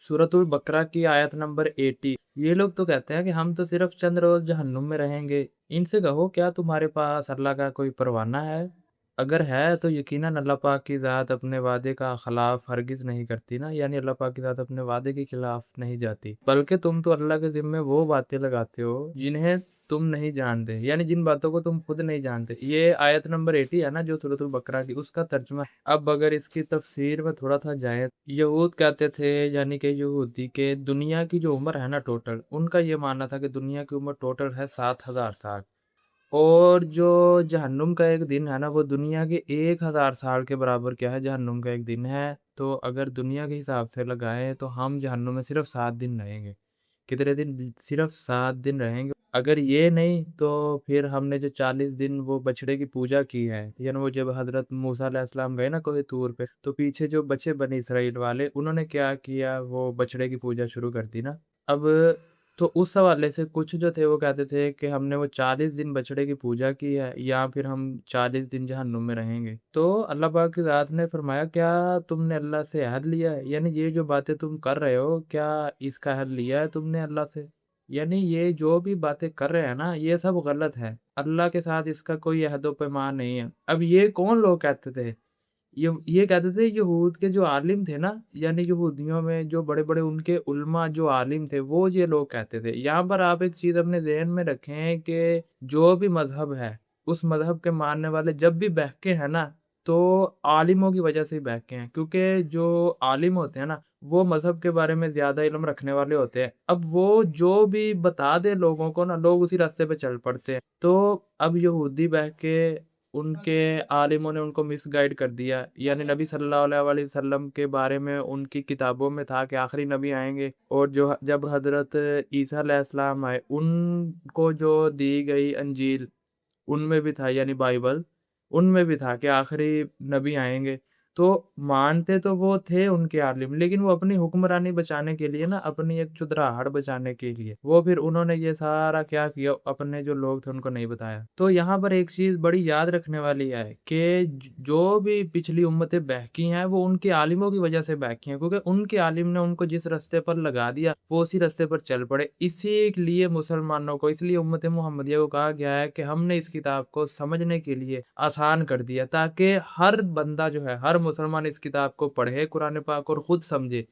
सूरतुल बकरा की आयत नंबर 80। ये लोग तो कहते हैं कि हम तो सिर्फ चंद रोज जहन्नुम में रहेंगे। इनसे कहो, क्या तुम्हारे पास अल्लाह का कोई परवाना है? अगर है तो यकीनन अल्लाह पाक की ज़ात अपने वादे का खिलाफ हरगिज़ नहीं करती ना, यानी अल्लाह पाक की ज़ात अपने वादे के खिलाफ नहीं जाती। बल्कि तुम तो अल्लाह के ज़िम्मे वो बातें लगाते हो जिन्हें तुम नहीं जानते, यानी जिन बातों को तुम खुद नहीं जानते। ये आयत नंबर 80 है ना जो सूरतुल बकरा की, उसका तर्जुमा है। अब अगर इसकी तफसीर में थोड़ा सा जाए, यहूद कहते थे, यानी कि यहूदी के दुनिया की जो उम्र है ना टोटल, उनका ये मानना था कि दुनिया की उम्र टोटल है 7,000 साल। और जो जहन्नुम का एक दिन है ना, वो दुनिया के 1,000 साल के बराबर क्या है, जहन्नुम का एक दिन है। तो अगर दुनिया के हिसाब से लगाएं तो हम जहन्नुम में सिर्फ 7 दिन रहेंगे। कितने दिन? सिर्फ 7 दिन रहेंगे। अगर ये नहीं तो फिर हमने जो 40 दिन वो बछड़े की पूजा की है, यानी वो जब हजरत मूसा अलैहिस्सलाम गए ना कोई तूर पे, तो पीछे जो बचे बनी इसराइल वाले, उन्होंने क्या किया, वो बछड़े की पूजा शुरू कर दी ना। अब तो उस हवाले से कुछ जो थे वो कहते थे कि हमने वो 40 दिन बछड़े की पूजा की है, या फिर हम 40 दिन जहन्नुम में रहेंगे। तो अल्लाह पाक की ज़ात ने फरमाया, क्या तुमने अल्लाह से अहद लिया है? यानी ये जो बातें तुम कर रहे हो, क्या इसका अहद लिया है तुमने अल्लाह से? यानी ये जो भी बातें कर रहे हैं ना, ये सब गलत है। अल्लाह के साथ इसका कोई अहदो पैमान नहीं है। अब ये कौन लोग कहते थे? ये कहते थे यहूद के जो आलिम थे ना, यानी यहूदियों में जो बड़े-बड़े उनके उलमा जो आलिम थे, वो ये लोग कहते थे। यहाँ पर आप एक चीज़ अपने ज़हन में रखें कि जो भी मज़हब है, उस मज़हब के मानने वाले जब भी बहके हैं ना, तो आलिमों की वजह से ही बहके हैं। क्योंकि जो आलिम होते हैं ना, वो मज़हब के बारे में ज़्यादा इल्म रखने वाले होते हैं। अब वो जो भी बता दें लोगों को ना, लोग उसी रास्ते पे चल पड़ते हैं। तो अब यहूदी बहके, उनके आलिमों ने उनको मिसगाइड कर दिया। यानी नबी सल्लल्लाहु अलैहि वसल्लम के बारे में उनकी किताबों में था कि आखिरी नबी आएँगे, और जो जब हज़रत ईसा अलैहिस्सलाम आए, उनको जो दी गई अंजील, उनमें भी था, यानी बाइबल, उनमें भी था कि आखिरी नबी आएँगे। तो मानते तो वो थे उनके आलिम, लेकिन वो अपनी हुक्मरानी बचाने के लिए ना, अपनी एक चुदराहट बचाने के लिए, वो फिर उन्होंने ये सारा क्या किया, अपने जो लोग थे उनको नहीं बताया। तो यहाँ पर एक चीज़ बड़ी याद रखने वाली है कि जो भी पिछली उम्मतें बहकी हैं, वो उनके आलिमों की वजह से बहकी हैं, क्योंकि उनके आलिम ने उनको जिस रास्ते पर लगा दिया, वो उसी रास्ते पर चल पड़े। इसी लिए मुसलमानों को, इसलिए उम्मत मुहम्मदिया को कहा गया है कि हमने इस किताब को समझने के लिए आसान कर दिया, ताकि हर बंदा जो है, हर मुसलमान इस किताब को पढ़े, कुरान पाक, और खुद समझे।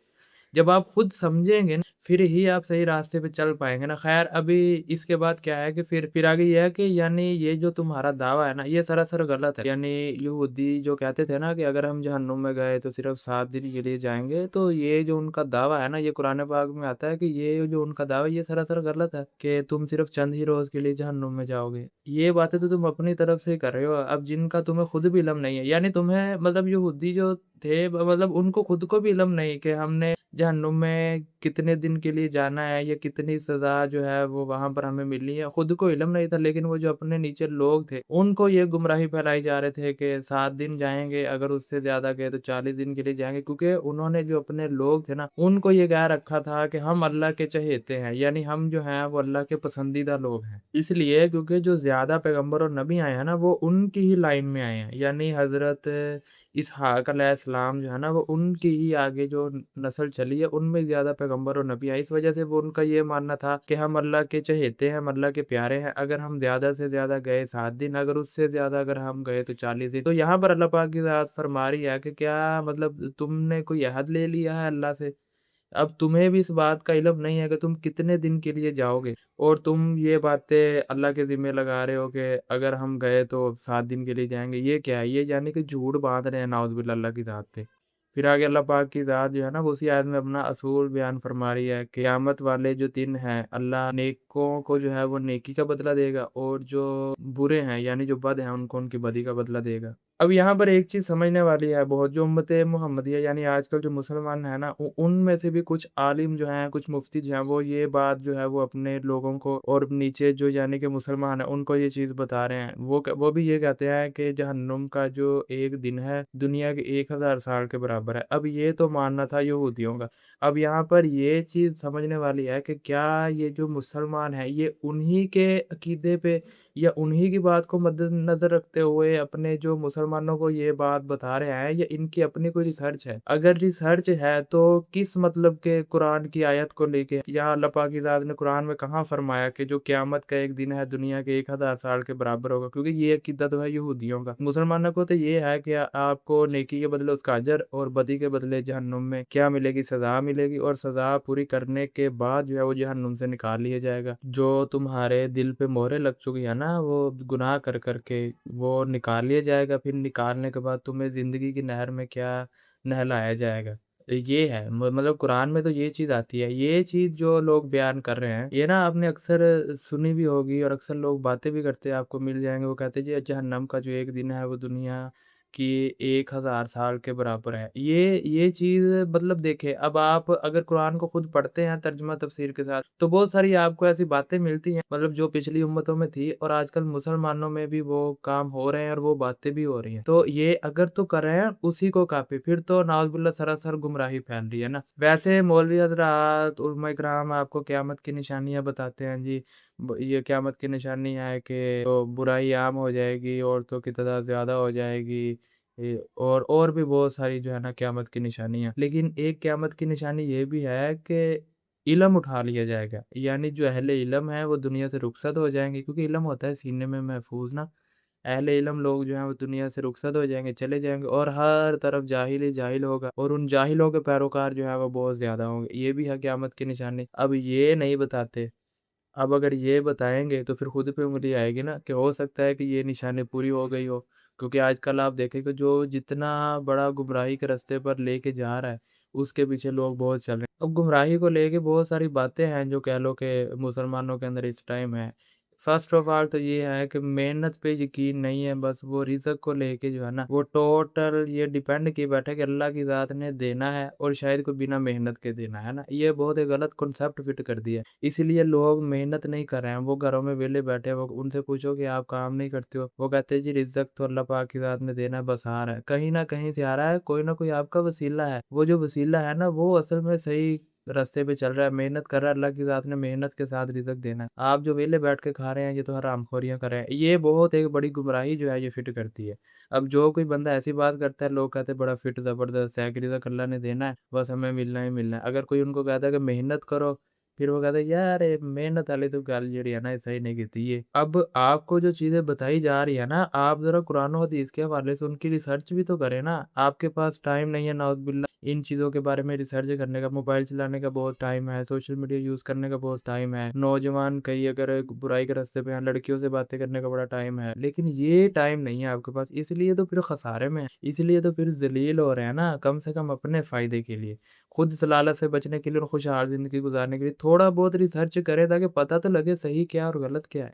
जब आप खुद समझेंगे ना, फिर ही आप सही रास्ते पे चल पाएँगे ना। ख़ैर, अभी इसके बाद क्या है कि फिर आगे ये है कि यानी ये जो तुम्हारा दावा है ना, ये सरासर गलत है। यानी यहूदी जो कहते थे ना कि अगर हम जहन्नुम में गए तो सिर्फ़ 7 दिन के लिए जाएँगे, तो ये जो उनका दावा है ना, ये कुरान पाक में आता है कि ये जो उनका दावा है, ये सरासर गलत है कि तुम सिर्फ़ चंद ही रोज़ के लिए जहन्नुम में जाओगे। ये बातें तो तुम अपनी तरफ से ही कर रहे हो, अब जिनका तुम्हें खुद भी इल्म नहीं है। यानी तुम्हें, मतलब यहूदी जो थे, मतलब उनको खुद को भी इल्म नहीं कि हमने जहन्नुम में कितने दिन के लिए जाना है, या कितनी सज़ा जो है वो वहाँ पर हमें मिलनी है, खुद को इल्म नहीं था। लेकिन वो जो अपने नीचे लोग थे, उनको ये गुमराही फैलाई जा रहे थे कि 7 दिन जाएँगे, अगर उससे ज़्यादा गए तो 40 दिन के लिए जाएँगे। क्योंकि उन्होंने, जो अपने लोग थे ना, उनको ये कह रखा था कि हम अल्लाह के चहेते हैं, यानी हम जो हैं वो अल्लाह के पसंदीदा लोग हैं। इसलिए क्योंकि जो ज़्यादा पैगंबर और नबी आए हैं ना, वो उनकी ही लाइन में आए हैं, यानी हज़रत इसहाक अलैहिस्सलाम जो है ना, वो उनकी ही आगे जो नस्ल चली है, उनमें ज़्यादा पैगंबर और नबी आए। इस वजह से वो, उनका ये मानना था कि हम अल्लाह के चहेते हैं, हम अल्लाह के प्यारे हैं। अगर हम ज़्यादा से ज़्यादा गए 7 दिन, अगर उससे ज़्यादा अगर हम गए तो 40 दिन। तो यहाँ पर अल्लाह पाक की ज़ात फरमा रही है कि क्या, मतलब तुमने कोई अहद ले लिया है अल्लाह से? अब तुम्हें भी इस बात का इल्म नहीं है कि तुम कितने दिन के लिए जाओगे, और तुम ये बातें अल्लाह के ज़िम्मे लगा रहे हो कि अगर हम गए तो 7 दिन के लिए जाएँगे। ये क्या है? ये यानी कि झूठ बाँध रहे हैं नाउज़ुबिल्लाह अल्लाह की ज़ात पे। फिर आगे अल्लाह पाक की ज़ात जो है ना, वो उसी आयत में अपना असूल बयान फरमा रही है, क़यामत वाले जो दिन हैं, अल्लाह नेकों को जो है वो नेकी का बदला देगा, और जो बुरे हैं, यानी जो बद हैं, उनको उनकी बदी का बदला देगा। अब यहाँ पर एक चीज़ समझने वाली है बहुत, जो उम्मत मुहम्मदिया, यानी आजकल जो मुसलमान है ना, उनमें से भी कुछ आलिम जो हैं, कुछ मुफ्ती जो हैं, वो ये बात जो है वो अपने लोगों को, और नीचे जो यानी कि मुसलमान है, उनको ये चीज़ बता रहे हैं। वो भी ये कहते हैं कि जहन्नुम का जो एक दिन है, दुनिया के 1,000 साल के बराबर है। अब ये तो मानना था यहूदियों का। अब यहाँ पर ये चीज़ समझने वाली है कि क्या ये जो मुसलमान है, ये उन्हीं के अकीदे पे, या उन्हीं की बात को मद्देनज़र रखते हुए अपने जो मुसलमान मुसलमानों को ये बात बता रहे हैं, या इनकी अपनी कोई रिसर्च है? अगर रिसर्च है तो किस मतलब के कुरान की आयत को लेके, या अल्लाह पाक की ज़ात ने कुरान में कहाँ फरमाया कि जो क़यामत का एक दिन है दुनिया के 1000 साल के बराबर होगा? क्योंकि ये अकीदा तो है यहूदियों का। मुसलमानों को तो ये है कि आपको नेकी के बदले उसका अजर और बदी के बदले जहन्नुम में क्या मिलेगी? सज़ा मिलेगी, और सज़ा पूरी करने के बाद जो है वो जहन्नुम से निकाल लिया जाएगा। जो तुम्हारे दिल पे मोहरें लग चुकी है ना, वो गुनाह कर के, वो निकाल लिया जाएगा। फिर निकालने के बाद तुम्हें ज़िंदगी की नहर में क्या नहलाया जाएगा। ये है मतलब कुरान में तो ये चीज़ आती है। ये चीज़ जो लोग बयान कर रहे हैं, ये ना आपने अक्सर सुनी भी होगी, और अक्सर लोग बातें भी करते हैं, आपको मिल जाएँगे। वो कहते हैं जी जहन्नम का जो एक दिन है वो दुनिया की 1000 साल के बराबर है। ये चीज़ मतलब देखिए, अब आप अगर कुरान को खुद पढ़ते हैं तर्जुमा तफसीर के साथ, तो बहुत सारी आपको ऐसी बातें मिलती हैं मतलब जो पिछली उम्मतों में थी, और आजकल मुसलमानों में भी वो काम हो रहे हैं, और वो बातें भी हो रही हैं। तो ये अगर तो कर रहे हैं उसी को कॉपी, फिर तो नाउज़ुबिल्लाह सरासर गुमराही फैल रही है ना। वैसे मौलवी हज़रात, उलमा इकराम आपको क़यामत की निशानियाँ बताते हैं जी। ये क़यामत की निशानी है कि तो बुराई आम हो जाएगी, औरतों की तादाद ज़्यादा हो जाएगी, और भी बहुत सारी जो है ना क़यामत की निशानियाँ। लेकिन एक क़यामत की निशानी ये भी है कि इल्म उठा लिया जाएगा, यानी जो अहले इल्म है वो दुनिया से रुखसत हो जाएँगे, क्योंकि इल्म होता है सीने में महफूज़ ना। अहले इल्म लोग जो हैं वो दुनिया से रुखसत हो जाएँगे, चले जाएँगे, और हर तरफ जाहिल ही जाहिल होगा, और उन जाहिलों के पैरोकार जो हैं वो बहुत ज़्यादा होंगे। ये भी है क़यामत की निशानी। अब ये नहीं बताते, अब अगर ये बताएँगे तो फिर खुद पे उँगली आएगी ना, कि हो सकता है कि ये निशानी पूरी हो गई हो। क्योंकि आजकल आप देखें कि जो जितना बड़ा गुमराही के रास्ते पर लेके जा रहा है, उसके पीछे लोग बहुत चल रहे हैं। अब गुमराही को लेके बहुत सारी बातें हैं जो कह लो कि मुसलमानों के अंदर इस टाइम है। फर्स्ट ऑफ ऑल तो ये है कि मेहनत पे यकीन नहीं है, बस वो रिज़्क को लेके जो है ना, वो टोटल ये डिपेंड किए बैठे कि अल्लाह की ज़ात ने देना है, और शायद कोई बिना मेहनत के देना है ना। ये बहुत ही गलत कॉन्सेप्ट फिट कर दिया है। इसीलिए लोग मेहनत नहीं कर रहे हैं, वो घरों में वेले बैठे हैं। वो उनसे पूछो कि आप काम नहीं करते हो? वो कहते हैं जी रिज़्क तो अल्लाह पाक की ज़ात ने देना है, बस आ रहा है। कहीं न कहीं से आ रहा है, कोई न कोई आपका वसीला है। वो जो वसीला है ना, वो असल में सही रास्ते पे चल रहा है, मेहनत कर रहा है, अल्लाह की ज़ात ने मेहनत के साथ रिज़्क देना है। आप जो वेले बैठ के खा रहे हैं, ये तो हरामखोरियाँ कर रहे हैं। ये बहुत एक बड़ी गुमराही जो है ये फिट करती है। अब जो कोई बंदा ऐसी बात करता है, लोग कहते हैं बड़ा फिट ज़बरदस्त है कि रिज़्क अल्लाह ने देना है, बस हमें मिलना ही मिलना है। अगर कोई उनको कहता है कि मेहनत करो, फिर वो कहते हैं यार ये मेहनत वाली तो गल जेहड़ी है ना ये सही नहीं कीती है। अब आपको जो चीज़ें बताई जा रही है ना, आप ज़रा कुरान और हदीस के हवाले से उनकी रिसर्च भी तो करें ना। आपके पास टाइम नहीं है नाउज़ुबिल्लाह इन चीज़ों के बारे में रिसर्च करने का, मोबाइल चलाने का बहुत टाइम है, सोशल मीडिया यूज़ करने का बहुत टाइम है। नौजवान कई अगर बुराई के रास्ते पे हैं, लड़कियों से बातें करने का बड़ा टाइम है। लेकिन ये टाइम नहीं है आपके पास, इसलिए तो फिर खसारे में हैं, इसलिए तो फिर ज़लील हो रहे हैं ना, कम से कम अपने फ़ायदे के लिए। खुद ज़लालत से बचने के लिए और खुशहाल ज़िंदगी गुज़ारने के लिए थोड़ा बहुत रिसर्च करें, ताकि पता तो लगे सही क्या है और गलत क्या है।